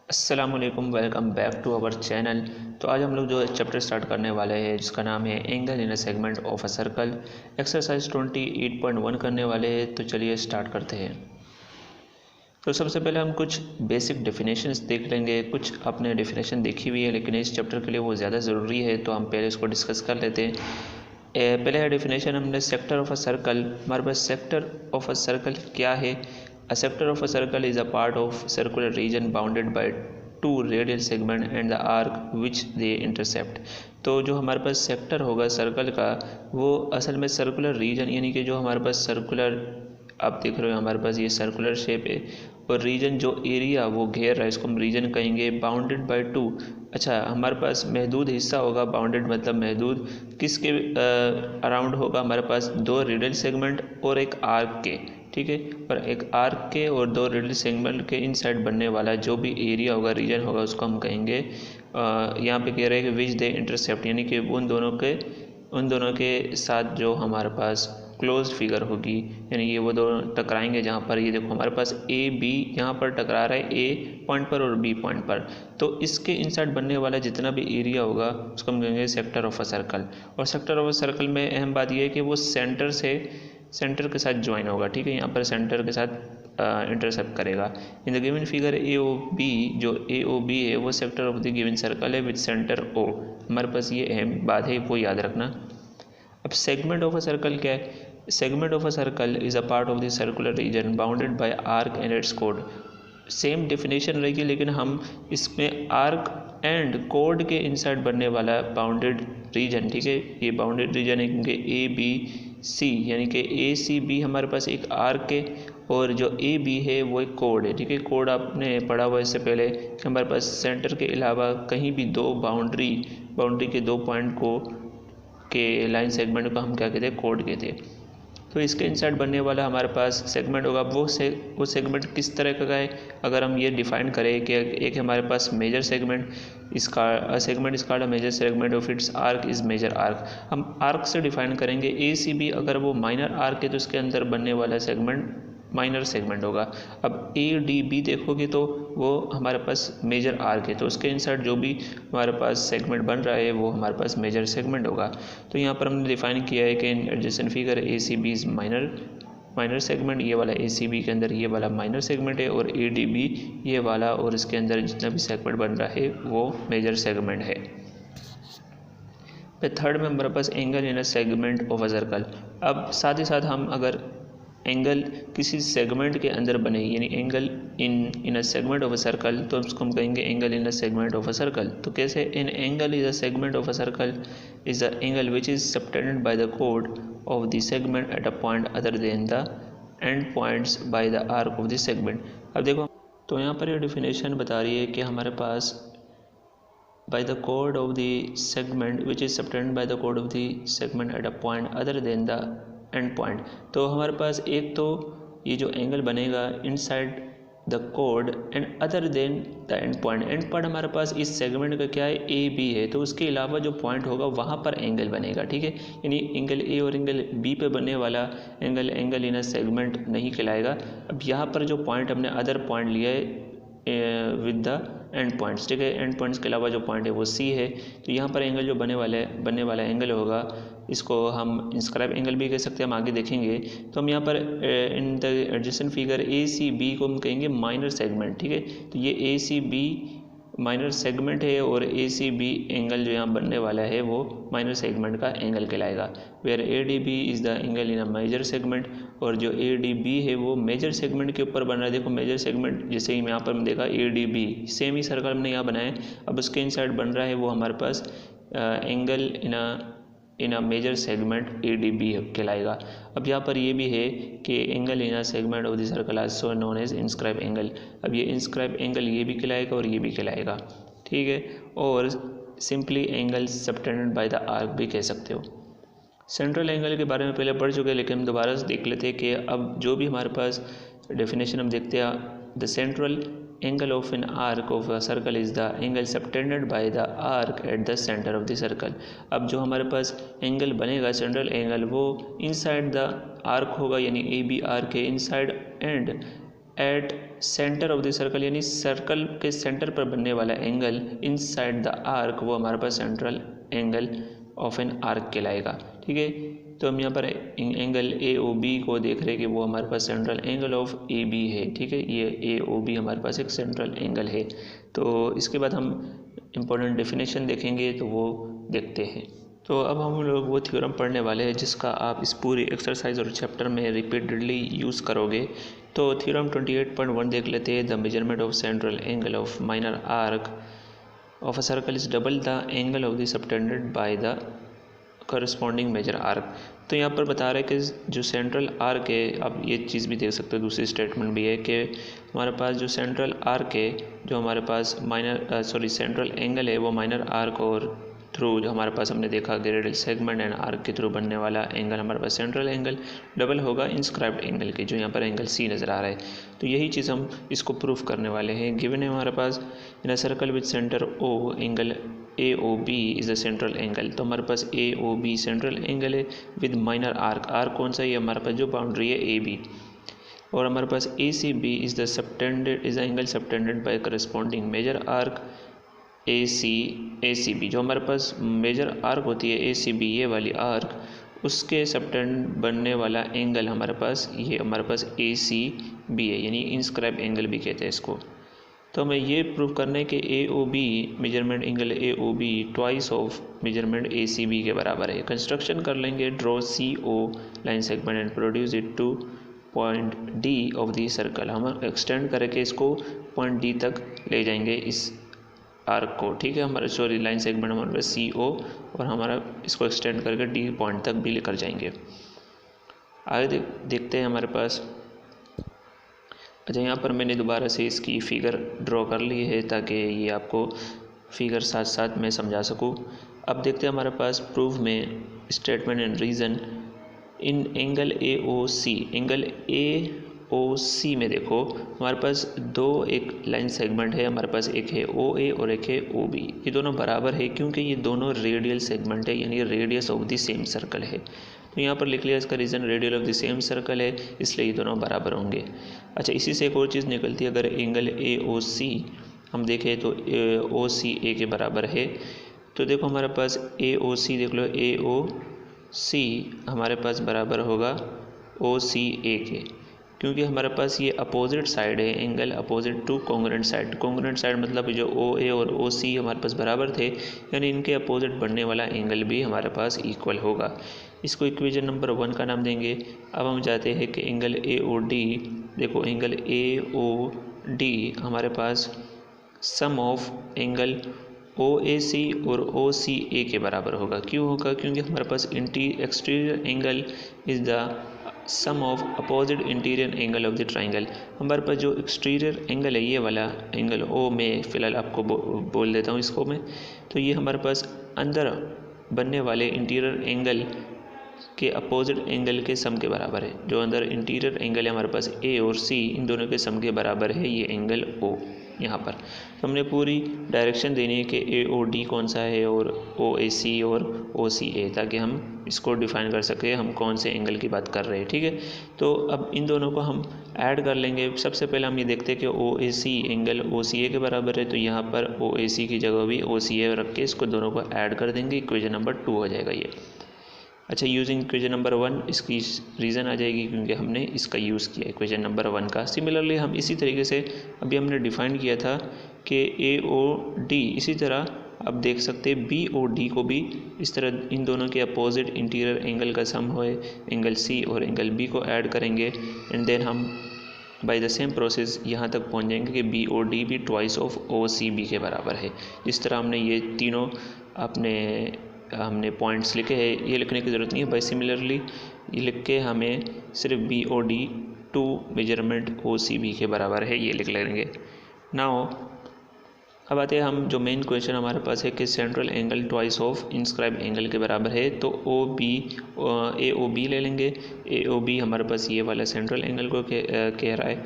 अस्सलामुअलैकुम, welcome back to our channel. तो आज हम लोग जो चैप्टर स्टार्ट करने वाले हैं जिसका नाम है angle in a segment of a circle, exercise 28.1 करने वाले हैं। तो चलिए स्टार्ट करते हैं। तो सबसे पहले हम कुछ बेसिक डेफिनेशंस देख लेंगे। कुछ आपने डेफिनेशन देखी हुई है लेकिन इस चैप्टर के लिए वो ज़्यादा ज़रूरी है, तो हम पहले इसको डिस्कस कर लेते हैं। पहले है डेफिनेशन हमने सेक्टर ऑफ अ सर्कल। हमारे पास सेक्टर ऑफ अ सर्कल क्या है? A sector of a circle is a part of circular region bounded by two radial segment and the arc which they intercept। तो जो हमारे पास sector होगा circle का, वो असल में सर्कुलर रीजन यानी कि जो हमारे पास सर्कुलर, आप देख रहे हो हमारे पास ये सर्कुलर शेप है और रीजन जो एरिया वो घेर रहा है इसको हम रीजन कहेंगे। बाउंडेड बाय टू, अच्छा हमारे पास महदूद हिस्सा होगा। बाउंडेड मतलब महदूद, किसके अराउंड होगा? हमारे पास दो रेडियल सेगमेंट और एक आर्क के, ठीक है। और एक आर्क के और दो रेडियल सेगमेंट के इनसाइड बनने वाला जो भी एरिया होगा, रीजन होगा, उसको हम कहेंगे यहाँ पे कह रहे हैं कि विच दे इंटरसेप्ट, यानी कि उन दोनों के साथ जो हमारे पास क्लोज फिगर होगी, यानी ये वो दोनों टकराएंगे। जहाँ पर ये देखो हमारे पास ए बी यहाँ पर टकरा रहा है, ए पॉइंट पर और बी पॉइंट पर, तो इसके इनसाइड बनने वाला जितना भी एरिया होगा उसको हम कहेंगे सेक्टर ऑफ अ सर्कल। और सेक्टर ऑफ अ सर्कल में अहम बात यह है कि वो सेंटर के साथ ज्वाइन होगा, ठीक है। यहाँ पर सेंटर के साथ इंटरसेप्ट करेगा। In the given figure A O B, जो ए ओ बी है वो sector of the given circle है विद सेंटर ओ। हमारे पास ये अहम बात है, वो याद रखना। अब सेगमेंट ऑफ अ सर्कल क्या है? Segment of a circle is a part of the circular region bounded by arc and it's code. Same definition रहेगी लेकिन हम इसमें आर्क एंड कोड के इनसाइड बनने वाला बाउंडेड रीजन, ठीक है। ये बाउंडेड रीजन है क्योंकि ए बी सी, यानी कि ए सी बी हमारे पास एक आर्क है और जो ए बी है वो एक कोड है, ठीक है। कोड आपने पढ़ा हुआ इससे पहले कि हमारे पास सेंटर के अलावा कहीं भी दो बाउंड्री के दो पॉइंट को के लाइन सेगमेंट को हम क्या कहते हैं? कोड कहते हैं। तो इसके इनसाइड बनने वाला हमारे पास सेगमेंट होगा। वो सेगमेंट किस तरह का है? अगर हम ये डिफाइन करें कि एक हमारे पास मेजर सेगमेंट, इसका segment is called a major segment of its arc is major arc. हम आर्क से डिफाइन करेंगे। ए सी बी अगर वो माइनर आर्क है तो उसके अंदर बनने वाला सेगमेंट माइनर सेगमेंट होगा। अब ए डी बी देखोगे तो वो हमारे पास मेजर आर्क है, तो उसके इनसाइड जो भी हमारे पास सेगमेंट बन रहा है वो हमारे पास मेजर सेगमेंट होगा। तो यहाँ पर हमने डिफाइन किया है कि in adjacent figure A C B is minor segment, ये वाला ए सी बी के अंदर ये वाला माइनर सेगमेंट है, और ए डी बी ये वाला, और इसके अंदर जितना भी सेगमेंट बन रहा है वो मेजर सेगमेंट है। फिर थर्ड में हमारे पास angle in a segment of a circle. अब साथ ही साथ हम अगर एंगल किसी सेगमेंट के अंदर बने, यानी angle in a segment of a circle, तो उसको हम कहेंगे angle in a segment of a circle. तो कैसे? In angle is a segment of a circle is an angle which is subtended by the कोड of the segment at a point other than the end points by the arc of the segment. अब देखो, तो यहाँ पर ये definition बता रही है कि हमारे पास by the chord of the segment which is subtended by the chord of the segment at a point other than the end point। तो हमारे पास एक तो ये जो एंगल बनेगा inside the code and other than the and point. And point हमारे पास इस segment का क्या है? ए बी है, तो उसके अलावा जो पॉइंट होगा वहाँ पर एंगल बनेगा, ठीक है। यानी एंगल ए और एंगल बी पे बनने वाला एंगल इन अ सेगमेंट नहीं कहलाएगा। अब यहाँ पर जो पॉइंट हमने अदर पॉइंट लिया है विद द एंड पॉइंट्स, ठीक है। एंड पॉइंट्स के अलावा जो पॉइंट है वो सी है, तो यहाँ पर एंगल जो बनने वाला एंगल होगा इसको हम इंस्क्राइब एंगल भी कह सकते हैं, हम आगे देखेंगे। तो हम यहाँ पर in the adjacent figure A C B को हम कहेंगे माइनर सेगमेंट, ठीक है। तो ये A C B minor segment है और ए सी बी एंगल जो यहाँ बनने वाला है वो माइनर सेगमेंट का एंगल कहलाएगा। Where A D B is the angle in a major segment, और जो ए डी बी है वो मेजर सेगमेंट के ऊपर बन रहा है। देखो मेजर सेगमेंट जैसे ही यहाँ पर हम देखा ए डी बी सेम ही सर्कल हमने यहाँ बनाया, अब उसके इनसाइड बन रहा है वो हमारे पास angle in a major segment A D B कहलाएगा। अब यहाँ पर ये भी है कि angle in a segment of the circle also known as inscribe angle. अब ये इंस्क्राइब एंगल ये भी कहलाएगा और ये भी कहलाएगा, ठीक है। और simply angle subtended by the arc भी कह सकते हो। सेंट्रल एंगल के बारे में पहले पढ़ चुके हैं लेकिन हम दोबारा से देख लेते हैं कि अब जो भी हमारे पास डेफिनेशन हम देखते हैं, the central angle of an arc of a circle is the angle subtended by the arc at the centre of the circle. अब जो हमारे पास एंगल बनेगा सेंट्रल एंगल वो इनसाइड द आर्क होगा, यानी ए बी आर्क के inside and at centre of the circle, यानी सर्कल के सेंटर पर बनने वाला एंगल इनसाइड द आर्क, वो हमारे पास central angle of an arc कहलाएगा। ठीक है, तो हम यहाँ पर एंगल ए ओ बी को देख रहे हैं कि वो हमारे पास central angle of A B है। ठीक है, ये ए ओ बी हमारे पास एक सेंट्रल एंगल है। तो इसके बाद हम इम्पोर्टेंट डेफिनेशन देखेंगे, तो वो देखते हैं। तो अब हम लोग वो थ्योरम पढ़ने वाले हैं जिसका आप इस पूरी एक्सरसाइज और चैप्टर में रिपीटेडली यूज़ करोगे। तो थ्योरम 28.1 देख लेते हैं। The measurement of central angle of minor arc of a circle is double the angle of the subtended by the corresponding major arc. तो यहाँ पर बता रहे हैं कि जो सेंट्रल आर्क है, आप ये चीज़ भी देख सकते हो, दूसरी स्टेटमेंट भी है कि हमारे पास जो सेंट्रल आर्क है, जो हमारे पास सेंट्रल एंगल है, वो माइनर आर्क और थ्रू जो हमारे पास हमने देखा रेडियल सेगमेंट एंड आर्क के थ्रू बनने वाला एंगल हमारे पास सेंट्रल एंगल डबल होगा इंस्क्राइब्ड एंगल के, जो यहाँ पर एंगल सी नज़र आ रहा है। तो यही चीज़ हम इसको प्रूफ करने वाले हैं। गिवन है हमारे पास in a circle with centre O angle A O B is the central angle. तो हमारे पास A O B central angle है विद माइनर आर्क। आर्क कौन सा है? हमारे पास जो बाउंड्री है ए बी। और हमारे पास A C B is the angle subtended by corresponding major arc A C B. जो हमारे पास मेजर आर्क होती है ए सी बी, ये वाली आर्क, उसके सबटेंड बनने वाला एंगल हमारे पास ये हमारे पास ए सी बी है, यानी इंस्क्राइब एंगल भी कहते हैं इसको। तो हमें ये प्रूव करना है कि A O B measurement angle A O B twice of measurement A C B के बराबर है। कंस्ट्रक्शन कर लेंगे। Draw C O line segment and produce it to point D of the circle. हम एक्सटेंड करके इसको पॉइंट डी तक ले जाएंगे इस आर्क को। ठीक है, हमारे लाइन सेगमेंट हमारे पास सी ओ, और हमारा इसको एक्सटेंड करके डी पॉइंट तक भी लेकर जाएंगे। आगे देखते हैं हमारे पास। अच्छा, यहाँ पर मैंने दोबारा से इसकी फ़िगर ड्रॉ कर ली है ताकि ये आपको फिगर साथ साथ मैं समझा सकूँ। अब देखते हैं हमारे पास प्रूफ में statement and reason. In angle A O C, angle A O C में देखो हमारे पास दो एक लाइन सेगमेंट है, हमारे पास एक है ओ ए और एक है ओ बी। ये दोनों बराबर है क्योंकि ये दोनों रेडियल सेगमेंट है, यानी radius of the same circle है। तो यहाँ पर लिख लिया इसका reason radial of the same circle है, इसलिए ये दोनों बराबर होंगे। अच्छा, इसी से एक और चीज़ निकलती है। अगर एंगल ए ओ सी हम देखें तो ओ सी ए के बराबर है। तो देखो हमारे पास ए ओ सी देख लो, ए ओ सी हमारे पास बराबर होगा ओ सी ए के, क्योंकि हमारे पास ये अपोजिट साइड है, angle opposite two congruent side. Congruent side मतलब जो ओ ए और ओ सी हमारे पास बराबर थे, यानी इनके अपोजिट बनने वाला एंगल भी हमारे पास इक्वल होगा। इसको इक्वेशन नंबर 1 का नाम देंगे। अब हम जाते हैं कि एंगल ए ओ डी, देखो एंगल ए ओ डी हमारे पास सम ऑफ एंगल ओ ए सी और ओ सी ए के बराबर होगा। क्यों होगा? क्योंकि हमारे पास exterior angle is the sum of opposite interior angle of the triangle. हमारे पास जो एक्सटीरियर एंगल है, ये वाला एंगल ओ, मैं फ़िलहाल आपको बोल देता हूँ इसको मैं। तो ये हमारे पास अंदर बनने वाले इंटीरियर एंगल के अपोजिट एंगल के सम के बराबर है। जो अंदर इंटीरियर एंगल है हमारे पास ए और सी, इन दोनों के सम के बराबर है ये एंगल ओ। यहाँ पर तो हमने पूरी डायरेक्शन देनी है कि ए ओ डी कौन सा है और ओ ए सी और ओ सी ए, ताकि हम इसको डिफाइन कर सकें हम कौन से एंगल की बात कर रहे हैं। ठीक है, तो अब इन दोनों को हम ऐड कर लेंगे। सबसे पहले हम ये देखते हैं कि ओ ए सी एंगल ओ सी ए के बराबर है, तो यहाँ पर ओ ए सी की जगह भी ओ सी ए रख के इसको दोनों को ऐड कर देंगे। इक्वेशन नंबर 2 हो जाएगा ये। अच्छा, यूजिंग इक्वेशन नंबर 1 इसकी रीज़न आ जाएगी क्योंकि हमने इसका यूज़ किया इक्वेशन नंबर 1 का। सिमिलरली हम इसी तरीके से अभी हमने डिफ़ाइन किया था कि ए ओ डी, इसी तरह अब देख सकते हैं बी ओ डी को भी इस तरह इन दोनों के अपोजिट इंटीरियर एंगल का सम होए, एंगल सी और एंगल बी को ऐड करेंगे एंड देन हम बाय द सेम प्रोसेस यहाँ तक पहुँच जाएंगे कि बी ओ डी भी twice of O C B के बराबर है। जिस तरह हमने ये तीनों हमने पॉइंट्स लिखे हैं, ये लिखने की ज़रूरत नहीं है। बाय सिमिलरली ये लिख के हमें सिर्फ B O D two measurement O C B के बराबर है, ये लिख लेंगे। नाउ अब आते हैं हम जो मेन क्वेश्चन हमारे पास है कि central angle twice of inscribe angle के बराबर है, तो ए ओ बी ले लेंगे। ए ओ बी हमारे पास ये वाला सेंट्रल एंगल को कह रहा है।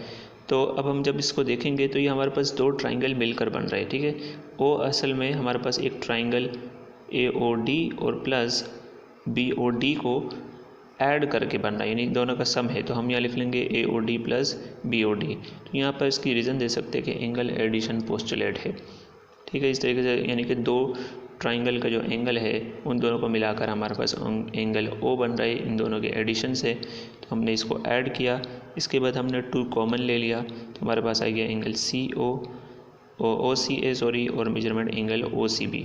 तो अब हम जब इसको देखेंगे तो ये हमारे पास दो ट्राइंगल मिलकर बन रहे हैं। ठीक है, ओ असल में हमारे पास एक ट्राइंगल ए ओ डी और प्लस बी ओ डी को ऐड करके बन रहा है, यानी दोनों का सम है, तो हम यहाँ लिख लेंगे AOD प्लस BOD। तो यहाँ पर इसकी रीज़न दे सकते हैं कि एंगल एडिशन पोस्टुलेट है, ठीक है। इस तरीके से यानी कि दो ट्राइंगल का जो एंगल है उन दोनों को मिलाकर हमारे पास एंगल O बन रहा है इन दोनों के एडिशन से। तो हमने इसको ऐड किया, इसके बाद हमने 2 कॉमन ले लिया, तो हमारे पास आ गया एंगल OCA सॉरी, और मेजरमेंट एंगल OCB,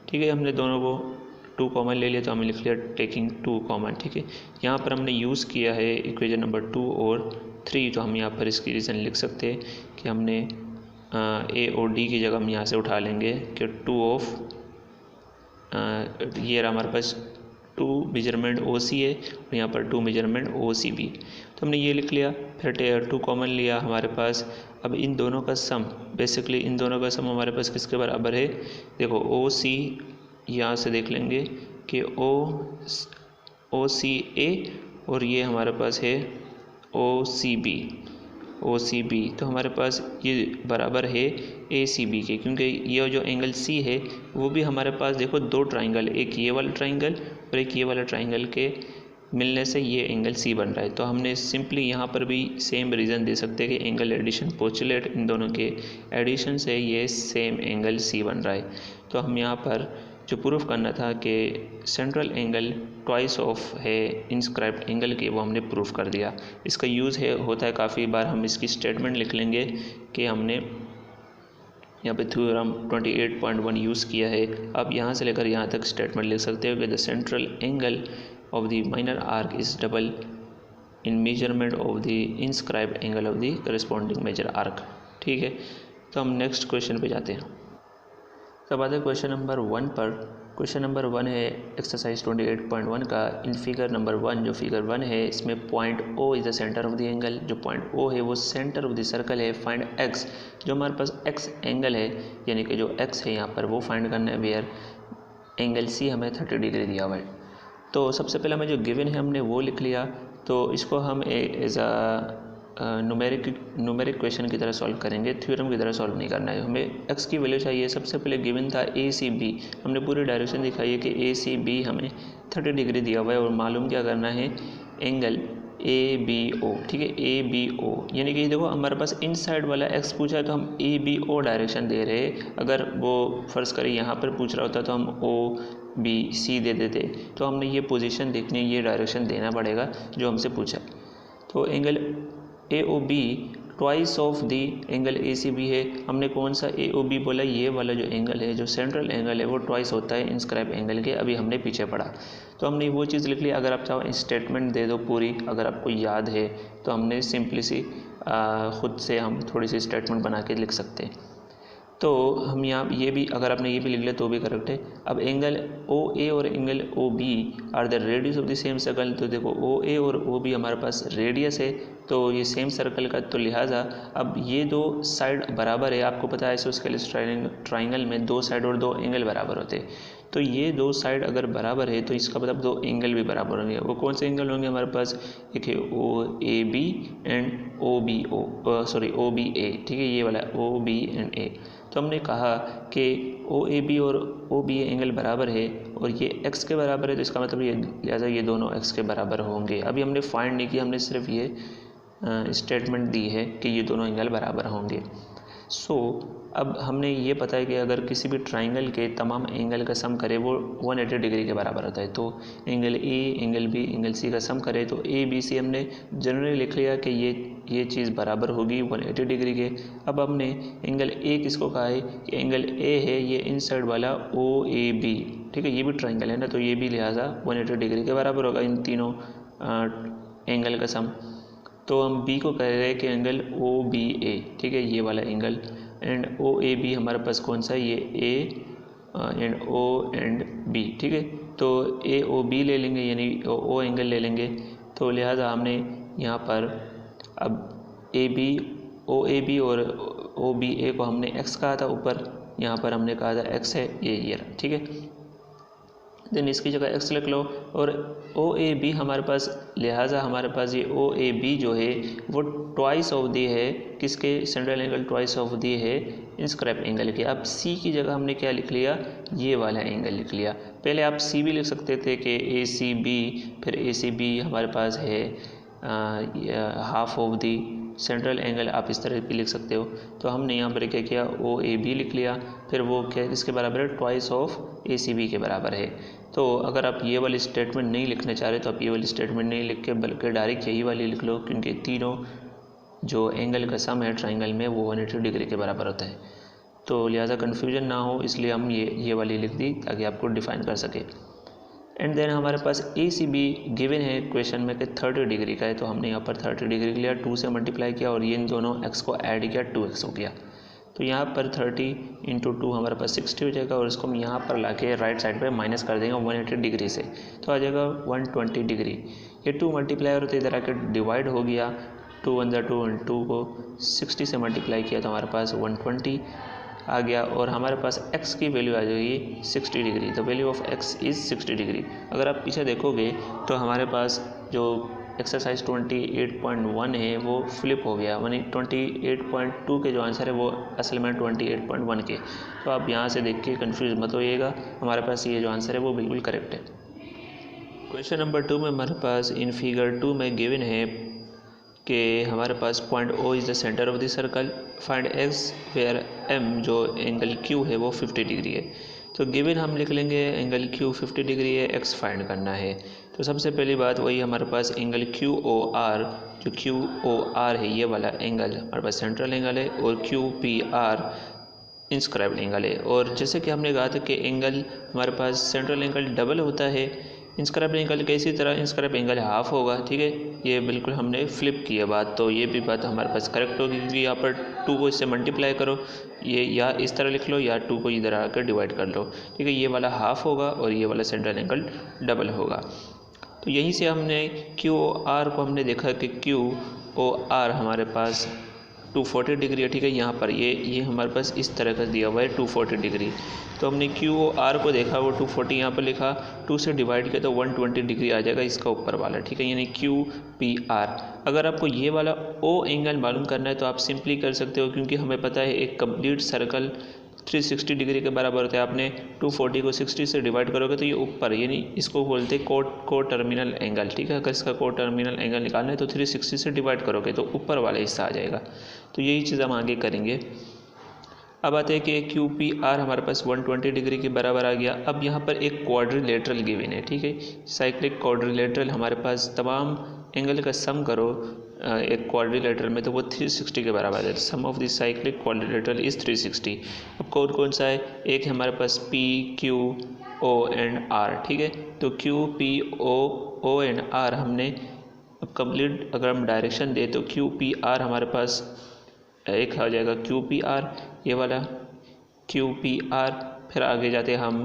ठीक है। हमने दोनों को 2 कॉमन ले लिया, तो हमने लिख लिया टेकिंग 2 कॉमन, ठीक है। यहाँ पर हमने यूज़ किया है इक्वेशन नंबर 2 और 3, तो हम यहाँ पर इसकी रीज़न लिख सकते हैं कि हमने AOD की जगह हम यहाँ से उठा लेंगे कि 2 ऑफ ये रहा हमारे पास 2 मेजरमेंट OCA और यहाँ पर 2 मेजरमेंट OCB, तो हमने ये लिख लिया। फिर 2 कॉमन लिया हमारे पास। अब इन दोनों का सम, बेसिकली इन दोनों का सम हमारे पास किसके बराबर है, देखो OC यहाँ से देख लेंगे कि OCA और ये हमारे पास है OCB, तो हमारे पास ये बराबर है ACB के, क्योंकि ये जो एंगल C है वो भी हमारे पास देखो 2 ट्राइंगल, एक ये वाला ट्राइंगल और एक ये वाला ट्राइंगल के मिलने से ये एंगल C बन रहा है। तो हमने सिंपली यहाँ पर भी सेम रीज़न दे सकते हैं कि एंगल एडिशन पोस्टुलेट, इन दोनों के एडिशन से ये सेम एंगल C बन रहा है। तो हम यहाँ पर जो प्रूफ करना था कि सेंट्रल एंगल ट्वाइस ऑफ है इंस्क्राइब्ड एंगल के, वो हमने प्रूफ कर दिया। इसका यूज़ होता है काफ़ी बार, हम इसकी स्टेटमेंट लिख लेंगे कि हमने यहाँ पे थ्योरम 28.1 यूज़ किया है। अब यहाँ से लेकर यहाँ तक स्टेटमेंट लिख सकते हो कि the central angle of the minor arc is double in measurement of the inscribed angle of the corresponding major arc, ठीक है। तो हम नेक्स्ट क्वेश्चन पे जाते हैं। तब आते हैं क्वेश्चन नंबर 1 पर। क्वेश्चन नंबर 1 है एक्सरसाइज 28.1 का। इन फिगर नंबर 1, जो फिगर 1 है, इसमें point O is the centre of the angle. जो पॉइंट O है वो सेंटर ऑफ द सर्कल है। फाइंड X, जो हमारे पास X एंगल है, यानी कि जो X है यहाँ पर वो फाइंड करना है, वेयर एंगल C हमें 30 डिग्री दिया हुआ है। तो सबसे पहले हमें जो गिवन है हमने वो लिख लिया, तो इसको हम एज अ न्यूमेरिक क्वेश्चन की तरह सॉल्व करेंगे, थ्योरम की तरह सॉल्व नहीं करना है। हमें x की वैल्यू चाहिए। सबसे पहले गिवन था ACB, हमने पूरी डायरेक्शन दिखाई है कि ACB हमें 30 डिग्री दिया हुआ है, और मालूम क्या करना है, एंगल ABO, ठीक है, ABO, यानी कि देखो हमारे पास इनसाइड वाला x पूछा है तो हम ABO डायरेक्शन दे रहे हैं। अगर वो फ़र्ज़ करें यहाँ पर पूछ रहा होता तो हम OBC दे देते। तो हमने ये पोजीशन देखनी है, ये डायरेक्शन देना पड़ेगा जो हमसे पूछा। तो angle AOB twice of the angle ACB है। हमने कौन सा AOB बोला, ये वाला जो एंगल है, जो सेंट्रल एंगल है, वो ट्वाइस होता है इंस्क्राइब एंगल के। अभी हमने पीछे पढ़ा तो हमने वो चीज़ लिख ली। अगर आप चाहो स्टेटमेंट दे दो पूरी, अगर आपको याद है तो हमने सिंपली सी खुद से हम थोड़ी सी स्टेटमेंट बना के लिख सकते हैं। तो हम यहाँ ये भी, अगर आपने ये भी लिख लिया तो भी करेक्ट है। अब एंगल OA और angle OB are the radius of the same circle. तो देखो OA और OB हमारे पास रेडियस है, तो ये सेम सर्कल का, तो लिहाजा अब ये दो साइड बराबर है। आपको पता है आइसोस्केलेस ट्राइंगल में 2 साइड और 2 एंगल बराबर होते हैं। तो ये 2 साइड अगर बराबर है तो इसका मतलब 2 एंगल भी बराबर होंगे। वो कौन से एंगल होंगे हमारे पास, एक है OAB एंड OBA, ठीक है, ये वाला OB एंड A। तो हमने कहा कि OAB और OBA एंगल बराबर है और ये x के बराबर है, तो इसका मतलब ये, लिहाजा ये दोनों x के बराबर होंगे। अभी हमने फाइंड नहीं किया, हमने सिर्फ ये स्टेटमेंट दी है कि ये दोनों एंगल बराबर होंगे। सो अब हमने ये पता है कि अगर किसी भी ट्राइंगल के तमाम एंगल का सम करे वो 180 डिग्री के बराबर होता है। तो angle A, angle B, angle C का सम करे तो ABC हमने जनरली लिख लिया कि ये चीज़ बराबर होगी 180 डिग्री के। अब हमने एंगल A किसको कहा है, कि एंगल A है ये इनसाइड वाला OAB, ठीक है, ये भी ट्राइंगल है ना, तो ये भी लिहाजा 180 डिग्री के बराबर होगा इन तीनों एंगल का सम। तो हम B को कह रहे हैं कि एंगल OBA, ठीक है, ये वाला एंगल, एंड OAB हमारे पास कौन सा है, ये A and O and B, ठीक है। तो AOB ले लेंगे, यानी O एंगल ले लेंगे। तो लिहाजा हमने यहाँ पर अब OAB और OBA को हमने x कहा था ऊपर, यहाँ पर हमने कहा था x है ये, ठीक है। देन इसकी जगह x लिख लो। और OAB हमारे पास, लिहाजा हमारे पास ये OAB जो है वो ट्वाइस ऑफ दी है किसके, central angle twice of the है इंस्क्राइब एंगल के। अब C की जगह हमने क्या लिख लिया, ये वाला एंगल लिख लिया। पहले आप C भी लिख सकते थे कि ACB, फिर ACB हमारे पास है half of the central angle, आप इस तरह भी लिख सकते हो। तो हमने यहाँ पर क्या किया, OAB लिख लिया, फिर वो क्या इसके बराबर है, ट्वाइस ऑफ ACB के बराबर है। तो अगर आप ये वाली स्टेटमेंट नहीं लिखना चाह रहे तो आप ये वाली स्टेटमेंट नहीं लिख के बल्कि डायरेक्ट यही वाली लिख लो, क्योंकि तीनों जो एंगल का सम है ट्राइंगल में वो 180 डिग्री के बराबर होता है। तो लिहाजा कन्फ्यूजन ना हो इसलिए हम ये वाली लिख दी ताकि आपको डिफाइन कर सके। एंड देन हमारे पास ACB गिवन है क्वेश्चन में कि 30 डिग्री का है, तो हमने यहाँ पर 30 डिग्री लिया, 2 से मल्टीप्लाई किया और ये इन दोनों x को ऐड किया, 2x हो गया। तो यहाँ पर 30 × 2 हमारे पास 60 हो जाएगा और इसको हम यहाँ पर ला के राइट साइड पे माइनस कर देंगे 180 डिग्री से, तो आ जाएगा 120 डिग्री। ये 2 मल्टीप्लाई और तो इधर आके डिवाइड हो गया, 2 × 2 × 2 को 60 से मल्टीप्लाई किया तो हमारे पास 120 आ गया और हमारे पास x की वैल्यू आ जाएगी 60 degree. The value of x is 60 degree. अगर आप पीछे देखोगे तो हमारे पास जो एक्सरसाइज 28.1 है वो फ्लिप हो गया, यानी 28.2 के जो आंसर है वो असल में 28.1 के। तो आप यहाँ से देख के कन्फ्यूज मत होइएगा, हमारे पास ये जो आंसर है वो बिल्कुल करेक्ट है। क्वेश्चन नंबर 2 में हमारे पास इन फिगर 2 में गिवन है कि हमारे पास point O is the centre of the circle, find x where M जो एंगल Q है वो 50 डिग्री है। तो गिवन हम लिख लेंगे एंगल Q 50 डिग्री है, x फाइंड करना है। तो सबसे पहली बात वही हमारे पास एंगल QOR, जो QOR है ये वाला एंगल हमारे पास सेंट्रल एंगल है और QPR इंस्क्राइब्ड एंगल है। और जैसे कि हमने कहा था कि एंगल हमारे पास सेंट्रल एंगल डबल होता है इंस्क्राइब एंगल के, इसी तरह इंस्क्राइब एंगल हाफ होगा, ठीक है। ये बिल्कुल हमने फ्लिप किया बात, तो ये भी बात हमारे पास करेक्ट होगी क्योंकि यहाँ पर 2 को इससे मल्टीप्लाई करो, ये या इस तरह लिख लो या 2 को इधर आकर डिवाइड कर लो, ठीक है। ये वाला हाफ होगा और ये वाला सेंट्रल एंगल डबल होगा। तो यहीं से हमने QOR को हमने देखा कि QOR हमारे पास 240 डिग्री है, ठीक है। यहाँ पर ये हमारे पास इस तरह का दिया हुआ है 240 डिग्री, तो हमने QOR को देखा वो 240 यहाँ पर लिखा, 2 से डिवाइड किया तो 120 डिग्री आ जाएगा इसका ऊपर वाला, ठीक है, यानी QPR। अगर आपको ये वाला O एंगल मालूम करना है तो आप सिंपली कर सकते हो, क्योंकि हमें पता है एक कंप्लीट सर्कल 360 डिग्री के बराबर होता है। आपने 240 को 60 से डिवाइड करोगे तो ये ऊपर, यानी इसको बोलते हैं को टर्मिनल एंगल, ठीक है। अगर इसका को टर्मिनल एंगल निकालना है तो 360 से डिवाइड करोगे तो ऊपर वाला हिस्सा आ जाएगा। तो यही चीज़ हम आगे करेंगे। अब आते हैं कि QPR हमारे पास 120 डिग्री के बराबर आ गया। अब यहाँ पर एक क्वाड्रिलेटरल गिवन है, ठीक है, साइक्लिक क्वाड्रिलेटरल। हमारे पास तमाम एंगल का सम करो एक क्वाड्रिलेटरल में तो वो 360 के बराबर है। Sum of the cyclic quadrilateral is 360। अब कौन सा है, एक है हमारे पास P, Q, O and R, ठीक है। तो Q, P, O and R हमने अब कंप्लीट अगर हम डायरेक्शन दे तो QPR हमारे पास एक आ जाएगा QPR, ये वाला QPR, फिर आगे जाते हम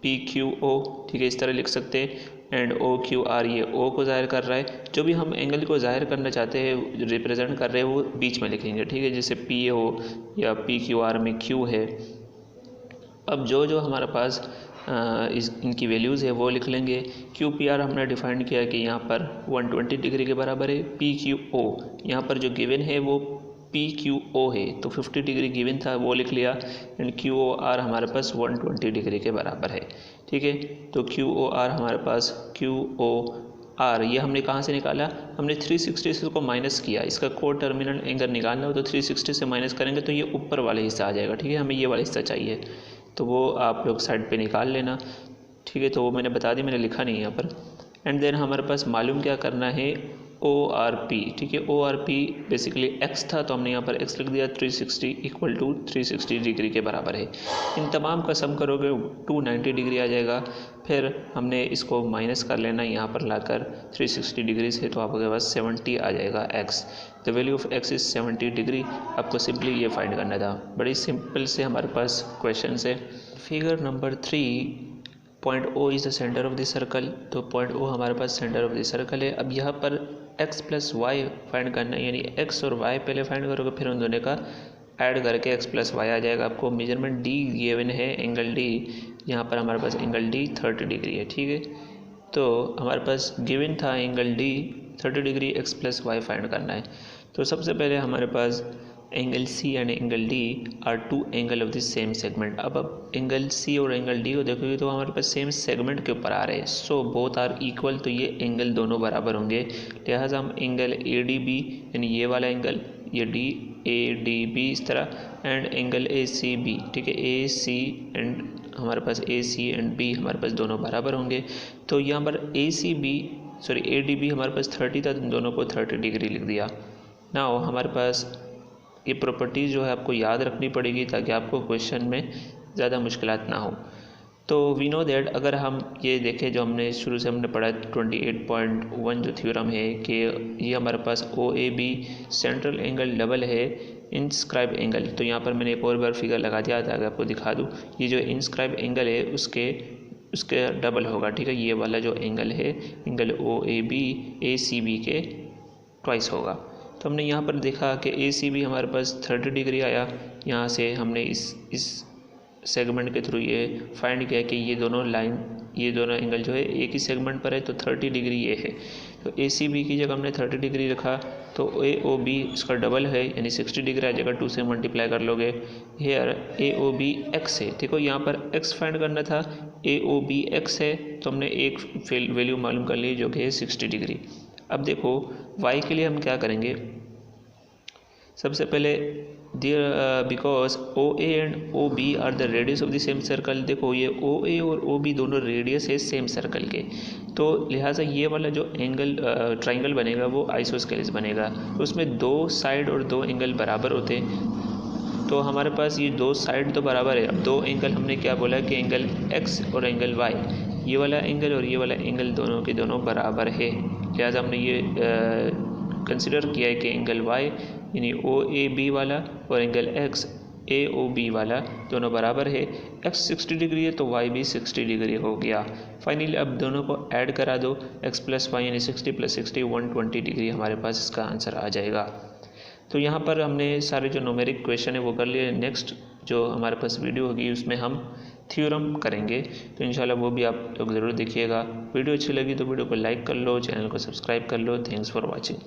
PQO, ठीक है, इस तरह लिख सकते हैं। एंड OQR ये O को ज़ाहिर कर रहा है, जो भी हम एंगल को ज़ाहिर करना चाहते हैं रिप्रेजेंट कर रहे हैं वो बीच में लिखेंगे, ठीक है, जैसे PO या PQR में Q है। अब जो हमारे पास इनकी वैल्यूज़ है वो लिख लेंगे। QPR हमने डिफाइन किया कि यहाँ पर 120 डिग्री के बराबर है। PQO यहाँ पर जो गिवन है वो PQO है, तो 50 डिग्री गिवन था वो लिख लिया। एंड QOR हमारे पास 120 डिग्री के बराबर है, ठीक है। तो QOR हमारे पास QOR ये हमने कहाँ से निकाला, हमने 360 से इसको माइनस किया। इसका को टर्मिनल एंगल निकालना हो तो 360 से माइनस करेंगे तो ये ऊपर वाला हिस्सा आ जाएगा, ठीक है। हमें ये वाला हिस्सा चाहिए तो वो आप लोग साइड पे निकाल लेना, ठीक है। तो वो मैंने बता दी, मैंने लिखा नहीं यहाँ पर। एंड देन हमारे पास मालूम क्या करना है, ORP, ठीक है। ORP बेसिकली x था तो हमने यहाँ पर x लिख दिया, 360 इक्वल टू 360 डिग्री के बराबर है। इन तमाम का सम करोगे 290 डिग्री आ जाएगा। फिर हमने इसको माइनस कर लेना यहाँ पर लाकर 360 डिग्री से, तो आपके पास 70 आ जाएगा x। The value of x is 70 degree. आपको सिंपली ये फाइंड करना था, बड़ी सिंपल से हमारे पास क्वेश्चन है। Figure number 3, point O is the centre of the circle. तो पॉइंट O हमारे पास सेंटर ऑफ द सर्कल है। अब यहाँ पर x प्लस वाई फाइंड करना है, यानी x और y पहले फाइंड करोगे फिर उन दोनों का ऐड करके x प्लस वाई आ जाएगा। आपको मेजरमेंट D गिवन है, एंगल D यहाँ पर हमारे पास एंगल डी 30 डिग्री है, ठीक है। तो हमारे पास गिवन था angle D 30 degree x plus y find करना है। तो सबसे पहले हमारे पास angle C and angle D are two angle of the same segment. अब एंगल सी और एंगल डी को देखोगे तो हमारे पास सेम सेगमेंट के ऊपर आ रहे हैं, सो बोथ आर इक्वल, तो ये एंगल दोनों बराबर होंगे। लिहाजा हम एंगल ए डी बी यानी ये वाला एंगल, ये डी ए डी बी इस तरह, and angle A C B, ठीक है, ए सी एंड हमारे पास ए सी एंड बी हमारे पास दोनों बराबर होंगे। तो यहाँ पर A C B sorry A D B हमारे पास 30 था, तो दोनों को 30 डिग्री लिख दिया। नाउ हमारे पास ये प्रॉपर्टीज़ जो है आपको याद रखनी पड़ेगी ताकि आपको क्वेश्चन में ज़्यादा मुश्किलात ना हो। तो वी नो दैट अगर हम ये देखें जो हमने शुरू से हमने पढ़ा 28.1 जो थ्योरम है कि ये हमारे पास O A B central angle double है इंस्क्राइब एंगल। तो यहाँ पर मैंने एक और बार फिगर लगा दिया था, आपको दिखा दूँ, ये जो इंस्क्राइब एंगल है उसके डबल होगा, ठीक है। ये वाला जो एंगल है angle O A B A C B के ट्वाइस होगा। तो हमने यहाँ पर देखा कि ए सी बी हमारे पास 30 डिग्री आया। यहाँ से हमने इस सेगमेंट के थ्रू ये फाइंड किया कि ये दोनों एंगल जो है एक ही सेगमेंट पर है, तो 30 डिग्री ये है। तो ए सी बी की जगह हमने 30 डिग्री रखा, तो ए ओ बी इसका डबल है यानी 60 डिग्री आ जाएगा, 2 से मल्टीप्लाई कर लोगे। हेयर ए ओ बी एक्स है, देखो यहाँ पर एक्स फाइंड करना था, ए ओ बी एक्स है, तो हमने एक वैल्यू मालूम कर ली जो कि है 60 डिग्री। अब देखो y के लिए हम क्या करेंगे, सबसे पहले because O A and O B are the radius of the same circle. देखो ये ओ ए और ओ बी दोनों रेडियस है सेम सर्कल के, तो लिहाजा ये वाला जो एंगल ट्राइंगल बनेगा वो आइसोस्केलेस बनेगा। तो उसमें 2 साइड और 2 एंगल बराबर होते हैं। तो हमारे पास ये 2 साइड तो बराबर है। अब 2 एंगल हमने क्या बोला कि एंगल x और एंगल y, ये वाला एंगल और ये वाला एंगल दोनों के दोनों बराबर है। लिहाजा हमने ये कंसिडर किया है कि एंगल y यानी ओ ए बी वाला और एंगल x ए ओ बी वाला दोनों बराबर है। x 60 डिग्री है तो y भी 60 डिग्री हो गया। फाइनली अब दोनों को ऐड करा दो, x प्लस वाई यानी 60 प्लस 60 120 डिग्री हमारे पास इसका आंसर आ जाएगा। तो यहाँ पर हमने सारे जो न्यूमेरिक क्वेश्चन है वो कर लिए। नेक्स्ट जो हमारे पास वीडियो होगी उसमें हम थ्योरम करेंगे, तो इंशाल्लाह वो भी आप लोग ज़रूर देखिएगा। वीडियो अच्छी लगी तो वीडियो को लाइक कर लो, चैनल को सब्सक्राइब कर लो। Thanks for watching.